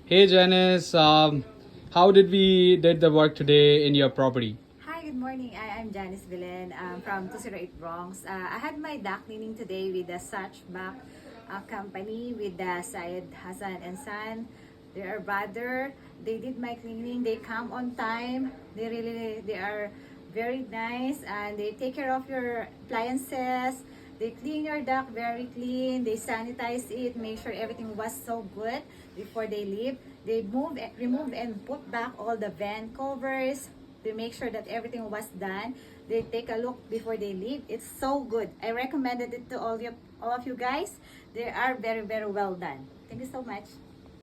Hey Janice, how did we did the work today in your property? Hi, good morning. I'm Janice Villen from 208 Bronx. I had my duct cleaning today with the ZashVac company with the Syed Hassan and Son. They are brother. They did my cleaning. They come on time. They are very nice and they take care of your appliances. They clean your duct very clean. They sanitize it, make sure everything was so good before they leave. They remove and put back all the vent covers. They make sure that everything was done. They take a look before they leave. It's so good. I recommended it to all of you guys. They are very well done. Thank you so much.